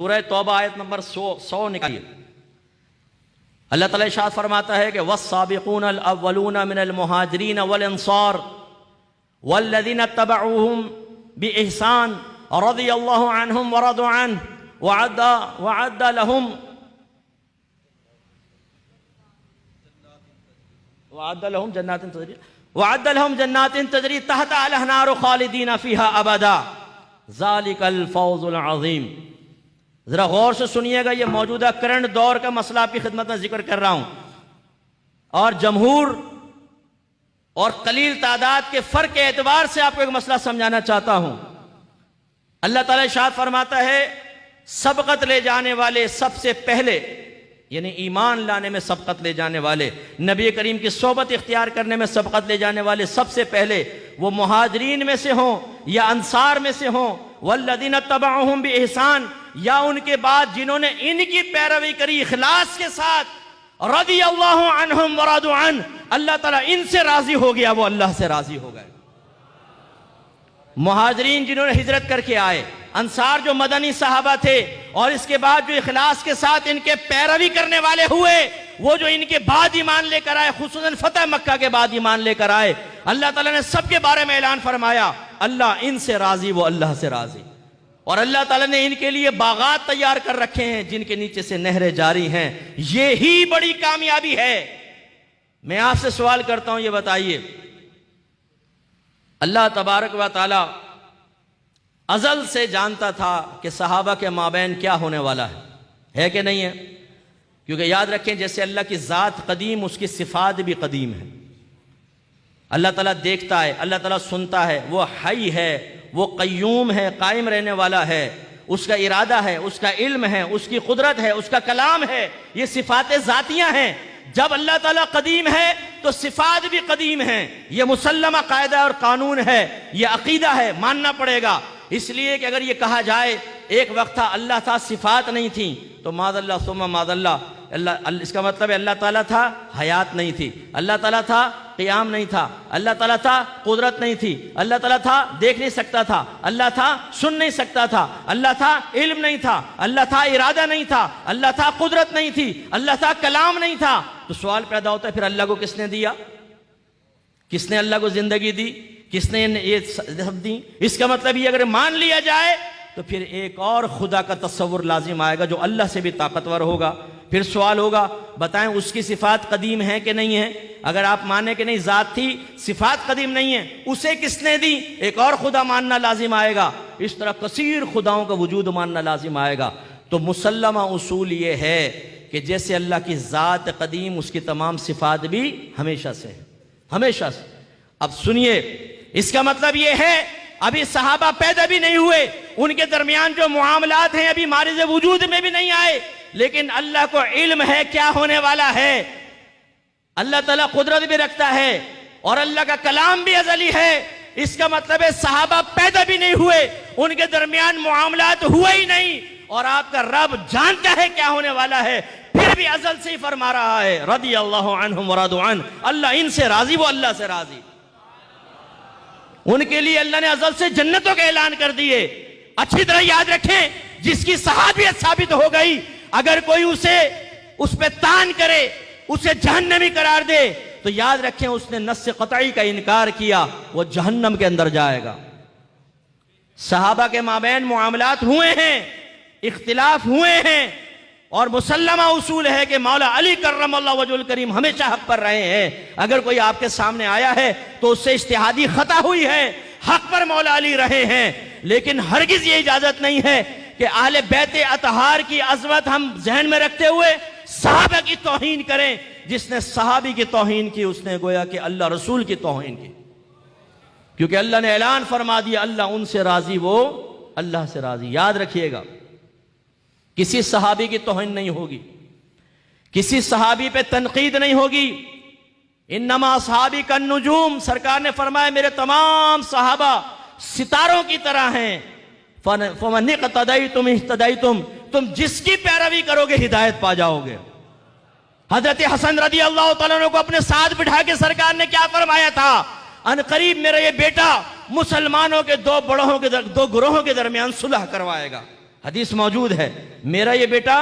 सूरह तौबा आयत नंबर 100 निकालिए। अल्लाह ताला इरशाद फरमाता है कि वस्साबिकूनल अव्वलूना मिनल मुहाजिरीन वल अंसार वल्लज़ीना तबअूहुम बिइहसान रज़ियल्लाहु अन्हुम व रज़ू अन्हु वअद्दा लहुम जन्नातिन तजरी तहता अल अनहार खालिदीन फीहा अबदा ज़ालिकल फौज़ुल अज़ीम। जरा गौर से सुनिएगा, ये मौजूदा करंट दौर का मसला आपकी खिदमत में जिक्र कर रहा हूं और जमहूर और कलील तादाद के फर्क के एतबार से आपको एक मसला समझाना चाहता हूं। अल्लाह ताला इरशाद फरमाता है, सबकत ले जाने वाले सबसे पहले, यानी ईमान लाने में सबकत ले जाने वाले, नबी करीम की सोबत इख्तियार करने में सबकत ले जाने वाले सबसे पहले वो मुहाजिरीन में से हों या अंसार में से हों, वल्लज़ीना तबअूहुम बिइहसान, या उनके बाद जिन्होंने इनकी पैरवी करी इखलास के साथ, रज़ियल्लाहु अन्हुम व रज़ू अन्हु, अल्लाह ताला इनसे राजी हो गया, वो अल्लाह से राजी हो गए। मुहाजिरीन जिन्होंने हिजरत करके आए, अंसार जो मदनी सहाबा थे, और इसके बाद जो इखलास के साथ इनके पैरवी करने वाले हुए, वो जो इनके बाद ईमान लेकर आए, खुसूसन फतह मक्का के बाद ईमान लेकर आए, अल्लाह ताला ने सबके बारे में ऐलान फरमाया, अल्लाह इनसे राजी, वो अल्लाह से राजी। और अल्लाह ताला ने इनके लिए बागात तैयार कर रखे हैं जिनके नीचे से नहरें जारी हैं। ये ही बड़ी कामयाबी है। मैं आपसे सवाल करता हूं, ये बताइए, अल्लाह तबारक व तआला अज़ल से जानता था कि सहाबा के माबैन क्या होने वाला है कि नहीं है? क्योंकि याद रखें, जैसे अल्लाह की ज़ात कदीम, उसकी सिफ़ात भी कदीम है। अल्लाह ताला देखता है, अल्लाह ताला सुनता है, वो हई है, वो क़य्यूम है, कायम रहने वाला है, उसका इरादा है, उसका इल्म है, उसकी कुदरत है, उसका कलाम है, ये सिफ़ातें ज़ातियाँ हैं। जब अल्लाह ताला कदीम है तो सिफ़ात भी कदीम है। ये मुसल्लमा कायदा और कानून है, ये अकीदा है, मानना पड़ेगा। इसलिए कि अगर ये कहा जाए एक वक्त था अल्लाह था, सिफ़ात नहीं थी, तो माज़ल्ला सुम्मा माज़ल्ला, अल्लाह, इसका मतलब है अल्लाह ताला था, हयात नहीं थी, अल्लाह ताला था, क़ियाम नहीं था, अल्लाह ताला था, कुदरत नहीं थी, अल्लाह ताला था, देख नहीं सकता था, अल्लाह था, सुन नहीं सकता था, अल्लाह था, इल्म नहीं था, अल्लाह था, इरादा नहीं था, अल्लाह था, कुदरत नहीं थी, अल्लाह था, कलाम नहीं था। तो सवाल पैदा होता है, फिर अल्लाह को किसने दिया? किसने अल्लाह को जिंदगी दी? किसने ये सब दी? इसका मतलब ये अगर मान लिया जाए तो फिर एक और खुदा का तस्वुर लाजिम आएगा जो अल्लाह से भी ताकतवर होगा। फिर सवाल होगा, बताएं उसकी सिफात कदीम है कि नहीं है? अगर आप माने कि नहीं, ज़ात थी, सिफात कदीम नहीं है, उसे किसने दी? एक और खुदा मानना लाजिम आएगा। इस तरह कसीर खुदाओं का वजूद मानना लाजिम आएगा। तो मुसल्लमा उसूल ये है कि जैसे अल्लाह की ज़ात कदीम, उसकी तमाम सिफात भी हमेशा से है, हमेशा से। अब सुनिए, इसका मतलब ये है अभी सहाबा पैदा भी नहीं हुए, उनके दरमियान जो मुआमलात हैं अभी मारिज़ वजूद में भी नहीं आए, लेकिन अल्लाह को इल्म है क्या होने वाला है। अल्लाह ताला कुदरत भी रखता है और अल्लाह का कलाम भी अज़ली है। इसका मतलब है सहाबा पैदा भी नहीं हुए, उनके दरमियान मुआमलात हुए ही नहीं, और आपका रब जानता है क्या होने वाला है, फिर भी अज़ल से ही फरमा रहा है, रज़ियल्लाहु अन्हुम व रज़ू अन्हु, अल्लाह इनसे राजी, वो अल्लाह से राजी। उनके लिए अल्लाह ने अज़ल से जन्नतों का ऐलान कर दिए। अच्छी तरह याद रखें, जिसकी सहाबियत साबित हो गई, अगर कोई उस पे तान करे, उसे जहन्नमी करार दे, तो याद रखें उसने नस्स क़तई का इनकार किया, वो जहन्नम के अंदर जाएगा। सहाबा के माबैन मुआमलात हुए हैं, इख्तिलाफ हुए हैं, और मुसल्लमा उसूल है कि मौला अली कर्रमल्लाहु वजहुल करीम हमेशा हक पर रहे हैं। अगर कोई आपके सामने आया है तो उससे इज्तिहादी खता हुई है, हक पर मौला अली रहे हैं, लेकिन हरगिज ये इजाजत नहीं है कि अहले बैत अतहार की अजमत हम जहन में रखते हुए सहाबा की तौहीन करें। जिसने सहाबी की तौहीन की, उसने गोया कि अल्लाह रसूल की तौहीन की, क्योंकि अल्लाह ने ऐलान फरमा दिया, अल्लाह उनसे राजी, वो अल्लाह से राजी। याद रखिएगा, किसी सहाबी की तौहीन नहीं होगी, किसी सहाबी पे तनकीद नहीं होगी। इन्नमा असहाबी का नुजूम, सरकार ने फरमाया मेरे तमाम सहाबा सितारों की तरह हैं। फमन इक़्तदयतुम इह्तदयतुम, तुम जिसकी पैरवी करोगे हिदायत पा जाओगे। हजरत हसन रज़ी अल्लाह तआला अन्हु को अपने साथ बिठा के सरकार ने क्या फरमाया था? अनकरीब मेरा ये बेटा मुसलमानों के दो गुरोहों के दरमियान सुलह करवाएगा। हदीस मौजूद है, मेरा ये बेटा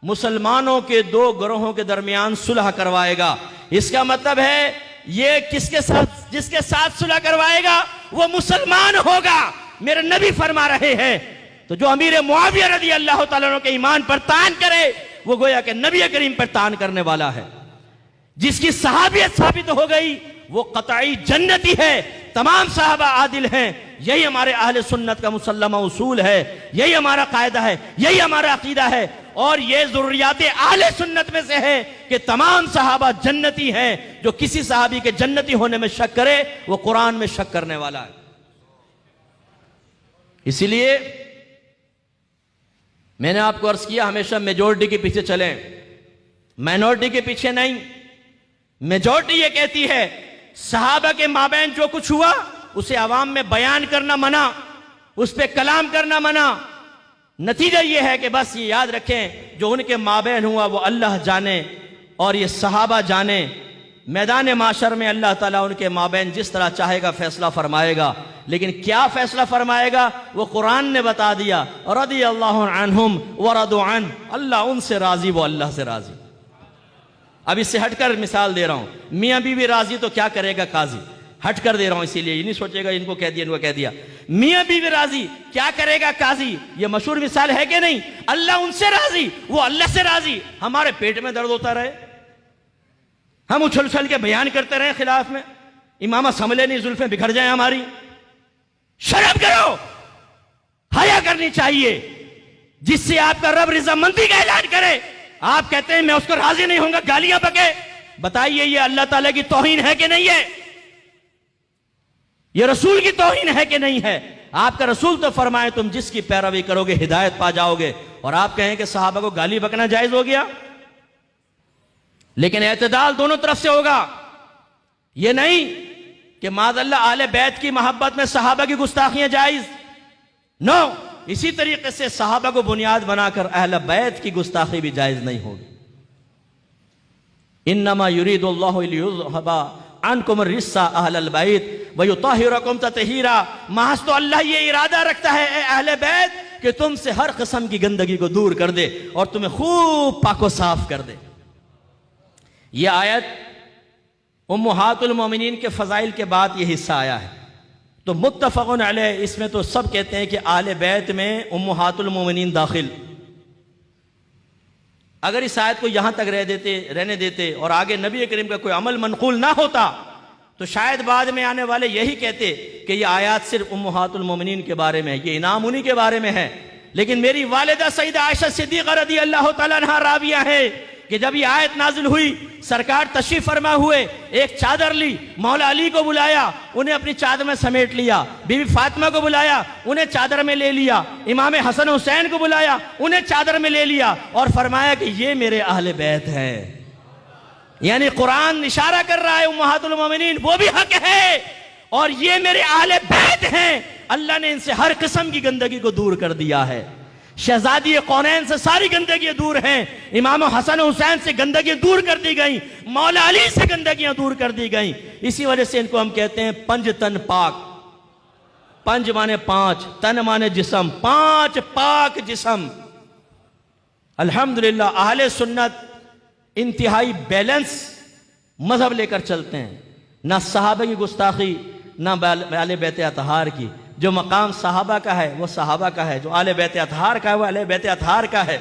मुसलमानों के दो ग्रोहों के दरमियान सुलह करवाएगा। इसका मतलब है ये किसके साथ, जिसके साथ सुलह करवाएगा वो मुसलमान होगा, मेरे नबी फरमा रहे हैं। तो जो अमीर मुआविया रज़ी अल्लाह तआला अन्हु के ईमान पर तान करे वो गोया कि नबी करीम पर तान करने वाला है। जिसकी सहाबियत साबित हो गई वो कतई जन्नती है। तमाम सहाबा आदिल हैं। यही हमारे अहले सुन्नत का मुसल्लमा उसूल है, यही हमारा कायदा है, यही हमारा अकीदा है। और ये ज़ुर्रियात अहले सुन्नत में से है कि तमाम सहाबा जन्नती हैं। जो किसी सहाबी के जन्नती होने में शक करे वो कुरान में शक करने वाला है। इसीलिए मैंने आपको अर्ज किया, हमेशा मेजॉरिटी के पीछे चलें, माइनॉरिटी के पीछे नहीं। मेजॉरिटी ये कहती है सहाबा के माबैन जो कुछ हुआ उसे आवाम में बयान करना मना, उस पर कलाम करना मना। नतीजा ये है कि बस ये याद रखें जो उनके माबैन हुआ वो अल्लाह जाने और ये सहाबा जाने। मैदान माशर में अल्लाह ताला उनके माबैन जिस तरह चाहेगा फैसला फरमाएगा, लेकिन क्या फैसला फरमाएगा वो कुरान ने बता दिया। रज़ियल्लाहु अन्हुम व रदू अन, अल्लाह उनसे राजी वो अल्लाह से राजी। अब इससे हटकर मिसाल दे रहा हूं, मियां बीवी राजी तो क्या करेगा काजी, हटकर दे रहा हूं, इसीलिए ये नहीं सोचेगा इनको कह दिया इनको कह दिया। मियां बीवी राजी क्या करेगा काजी, ये मशहूर मिसाल है कि नहीं। अल्लाह उनसे राजी वो अल्लाह से राजी। हमारे पेट में दर्द होता रहे, हम उछल उछल के बयान करते रहे खिलाफ में, इमामा संभले नहीं, जुल्फें बिखर जाए हमारी। शर्म करो, हया करनी चाहिए। जिससे आपका रब रज़ामंदी का ऐलान करे, आप कहते हैं मैं उसको राजी नहीं होऊंगा, गालियां बके। बताइए ये अल्लाह ताला की तौहीन है कि नहीं है, ये रसूल की तौहीन है कि नहीं है। आपका रसूल तो फरमाए तुम जिसकी पैरवी करोगे हिदायत पा जाओगे, और आप कहें कि सहाबा को गाली बकना जायज हो गया। लेकिन एतदाल दोनों तरफ से होगा, ये नहीं कि माज़अल्लाह आले बैत की मोहब्बत में सहाबा की गुस्ताखियां जायज, नो। इसी तरीके से सहाबा को बुनियाद बनाकर अहले बैत की गुस्ताखी भी जायज नहीं होगी। इन्नमा युरीदुल्लाहु लियुज़हिबा अन्कुम रिस्सा अहलल बैत व युतहिरकुम ततहीरा। महज तो अल्लाह ये इरादा रखता है ए अहले बैत कि तुमसे हर किस्म की गंदगी को दूर कर दे और तुम्हें खूब पाको साफ कर दे। यह आयत उम्महातुल मोमिनीन के फजाइल के बाद यह हिस्सा आया है, तो मुत्तफ़क़ुन अलैह, इसमें तो सब कहते हैं कि आले बैत में उम्महातुल मोमिनीन दाखिल। अगर इस आयत को यहां तक रहने देते और आगे नबी करीम का कोई अमल मनकूल ना होता तो शायद बाद में आने वाले यही कहते कि यह आयत सिर्फ उम्महातुल मोमिनीन के बारे में है, ये इनाम उन्हीं के बारे में है। लेकिन मेरी वालिदा सईदा आयशा सिद्दीक़ा रज़ियल्लाहु तआला अन्हा राविया है कि जब ये आयत नाजिल हुई, सरकार तशरीफ फरमा हुए, एक चादर ली, मौला अली को बुलाया, उन्हें अपनी चादर में समेट लिया। बीबी फातिमा को बुलाया, उन्हें चादर में ले लिया। इमाम हसन हुसैन को बुलाया, उन्हें चादर में ले लिया और फरमाया कि ये मेरे अहले बैत हैं। यानी कुरान इशारा कर रहा है उम्महातुल मोमिनीन वो भी हक है और ये मेरे अहले बैत हैं। अल्लाह ने इनसे हर किस्म की गंदगी को दूर कर दिया है। शहजादी कौनैन से सारी गंदगियां दूर हैं, इमाम हसन हुसैन से गंदगियां दूर कर दी गई, मौला अली से गंदगियां दूर कर दी गई। इसी वजह से इनको हम कहते हैं पंज तन पाक। पंज माने पांच, तन माने जिस्म, पांच पाक जिस्म। अल्हम्दुलिल्लाह अहले सुन्नत इंतहाई बैलेंस मजहब लेकर चलते हैं, ना सहाबा की गुस्ताखी ना आले बैत अतहार की। जो मकाम सहाबा का है वो सहाबा का है, जो आले बैत अतहार का है वो आले बैत अतहार का है।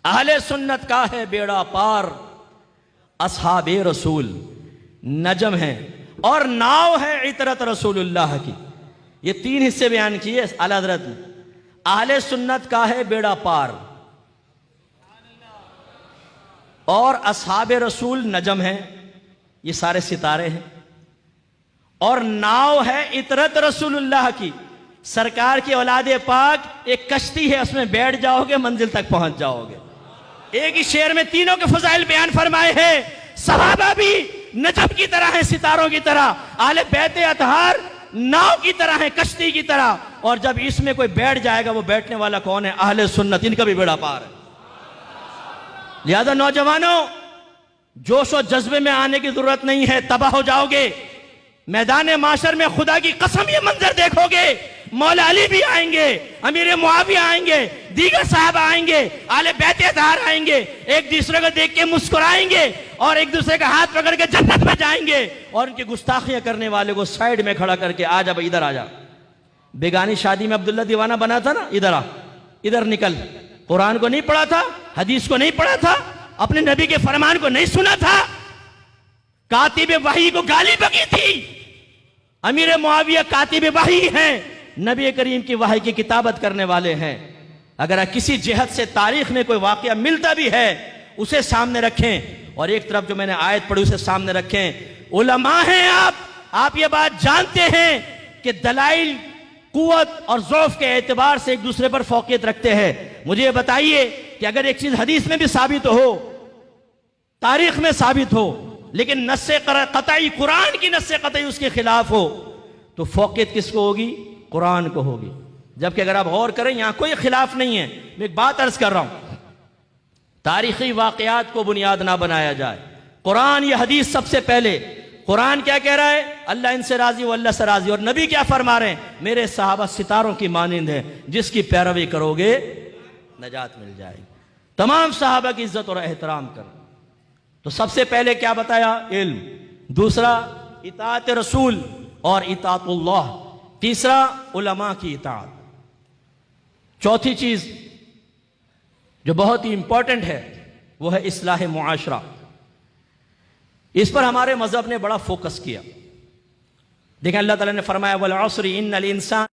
अहले सुन्नत का है बेड़ा पार, असहाबे रसूल नजम है और नाव है इतरत रसूलुल्लाह की। ये तीन हिस्से बयान किए आला हज़रत ने। अहले सुन्नत का है बेड़ा पार और असहाबे रसूल नजम है, ये सारे सितारे हैं, और नाव है इतरत रसूलुल्लाह की। सरकार की औलादे पाक एक कश्ती है, उसमें बैठ जाओगे मंजिल तक पहुंच जाओगे। एक ही शेर में तीनों के फजाइल बयान फरमाए हैं। सहाबा भी नजम की तरह है, सितारों की तरह, आले बैत अतहार नाव की तरह है, कश्ती की तरह। और जब इसमें कोई बैठ जाएगा वो बैठने वाला कौन है? अहले सुन्नत, इनका भी बेड़ा पार है। लिहाजा नौजवानों जोश और जज्बे में आने की जरूरत नहीं है, तबाह हो जाओगे। मैदान माशर में खुदा की कसम ये मंजर देखोगे, मौला अली भी आएंगे, अमीर मुआविया आएंगे, दीगर साहब आएंगे, आले बैत अतहार आएंगे, एक दूसरे को देख के मुस्कुराएंगे और एक दूसरे का हाथ पकड़ के जन्नत में जाएंगे और उनकी गुस्ताखियां करने वाले को साइड में खड़ा करके आ जा भाई, इधर आ जा। बेगानी शादी में अब्दुल्ला दीवाना बना था ना, इधर आ, इधर निकल। कुरान को नहीं पढ़ा था, हदीस को नहीं पढ़ा था, अपने नबी के फरमान को नहीं सुना था, कातिब वही को गाली बकी थी। अमीर मुआविया कातिब वही हैं, नबी करीम की वही की किताबत करने वाले हैं। अगर किसी जिहत से तारीख में कोई वाकया मिलता भी है उसे सामने रखें और एक तरफ जो मैंने आयत पढ़ी उसे सामने रखें। उलमा हैं आप ये बात जानते हैं कि दलाइल कुव्वत और ज़ौफ के एतबार से एक दूसरे पर फौकियत रखते हैं। मुझे ये बताइए कि अगर एक चीज हदीस में भी साबित हो, तारीख में साबित हो, लेकिन नस्से कतई, कुरान की नस्से कतई उसके खिलाफ हो, तो फौकियत किसको होगी? कुरान को होगी। जबकि अगर आप गौर करें यहां कोई खिलाफ नहीं है। मैं एक बात अर्ज कर रहा हूं, तारीखी वाकयात को बुनियाद ना बनाया जाए। कुरान या हदीस सबसे पहले। कुरान क्या कह रहा है? अल्लाह इनसे राजी, वो अल्लाह से राजी। और नबी क्या फरमा रहे हैं? मेरे सहाबा सितारों की मानिंद है, जिसकी पैरवी करोगे नजात मिल जाएगी। तमाम सहाबा की इज्जत और एहतराम करो। तो सबसे पहले क्या बताया? इल्म। दूसरा इताअत रसूल और इताअतुल्लाह। तीसरा उलमा की इताअत। चौथी चीज जो बहुत ही इंपॉर्टेंट है वो है इस्लाह मुआशरा। इस पर हमारे मजहब ने बड़ा फोकस किया। देखें, अल्लाह ताला ने फरमाया वल अस्री इन्नल इंसान